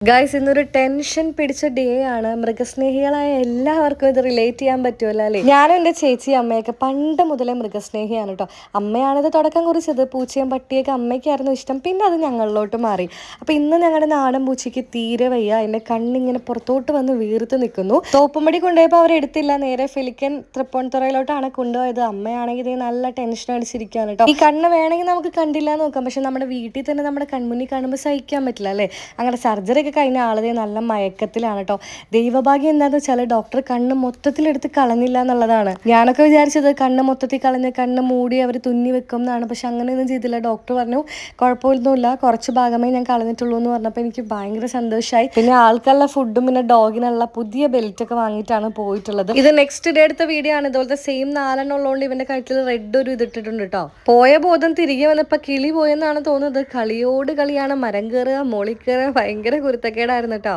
Guys ഇന്നൊരു tension പിടിച്ച day ആണ്. മൃഗസ്നേഹികളായ എല്ലാവർക്കും ഇത് റിലേറ്റ് ചെയ്യാൻ പറ്റുമല്ലോ അല്ലേ? ഞാനും എൻ്റെ ചേച്ചി അമ്മയൊക്കെ പണ്ട് മുതലേ മൃഗസ്നേഹിയാണ് കേട്ടോ. അമ്മയാണിത് തുടക്കം കുറിച്ചത്. പൂച്ചയും പട്ടിയൊക്കെ അമ്മയ്ക്കായിരുന്നു ഇഷ്ടം, പിന്നെ അത് ഞങ്ങളിലോട്ട് മാറി. അപ്പോൾ ഇന്ന് ഞങ്ങളുടെ നാടൻ പൂച്ചയ്ക്ക് തീരെ വയ്യ. എൻ്റെ കണ്ണിങ്ങനെ പുറത്തോട്ട് വന്ന് വീർത്ത് നിൽക്കുന്നു. തോപ്പുംപടി കൊണ്ടുപോയപ്പോൾ അവരെടുത്തില്ല, നേരെ ഫിലിക്കൻ തൃപ്പൂണിത്തുറയിലോട്ടാണ് കൊണ്ടുപോയത്. അമ്മയാണെങ്കിൽ ഇതേ നല്ല ടെൻഷൻ അടിച്ചിരിക്കുകയാണ് കേട്ടോ. ഈ കണ്ണ് വേണമെങ്കിൽ നമുക്ക് കണ്ടില്ല എന്ന് നോക്കാം, പക്ഷെ നമ്മുടെ വീട്ടിൽ തന്നെ നമ്മുടെ കൺമുന്നിൽ കാണുമ്പോൾ സഹിക്കാൻ പറ്റില്ല അല്ലേ? അങ്ങനെ സർജറി കഴിഞ്ഞ ആളതെ നല്ല മയക്കത്തിലാണ് കേട്ടോ. ദൈവഭാഗ്യം എന്താണെന്ന് വെച്ചാൽ ഡോക്ടർ കണ്ണ് മൊത്തത്തിലെടുത്ത് കളഞ്ഞില്ല എന്നുള്ളതാണ്. ഞാനൊക്കെ വിചാരിച്ചത് കണ്ണ് മൊത്തത്തിൽ കളഞ്ഞ് കണ്ണ് മൂടി അവർ തുന്നി വെക്കും എന്നാണ്, പക്ഷെ അങ്ങനെയൊന്നും ചെയ്തില്ല. ഡോക്ടർ പറഞ്ഞു കുഴപ്പമൊന്നുമില്ല, കുറച്ച് ഭാഗമേ ഞാൻ കളഞ്ഞിട്ടുള്ളൂ എന്ന് പറഞ്ഞപ്പോൾ എനിക്ക് ഭയങ്കര സന്തോഷമായി. പിന്നെ ആൾക്കുള്ള ഫുഡും പിന്നെ ഡോഗിനുള്ള പുതിയ ബെൽറ്റ് ഒക്കെ വാങ്ങിയിട്ടാണ് പോയിട്ടുള്ളത്. ഇത് നെക്സ്റ്റ് ഡേ എടുത്ത വീഡിയോ ആണ്. ഇതുപോലത്തെ സെയിം 4 ഉള്ളതുകൊണ്ട് ഇവന്റെ കഴുത്തിൽ റെഡ് ഒരു ഇതിട്ടിട്ടുണ്ട് കേട്ടോ. പോയ ബോധം തിരികെ വന്നപ്പോൾ കിളി പോയെന്നാണ് തോന്നുന്നത്. കളിയോട് കളിയാണ്, മരം കയറുക മോളി കയറുക, ഭയങ്കര കുരുത്തക്കേടായിരുന്നു കേട്ടോ.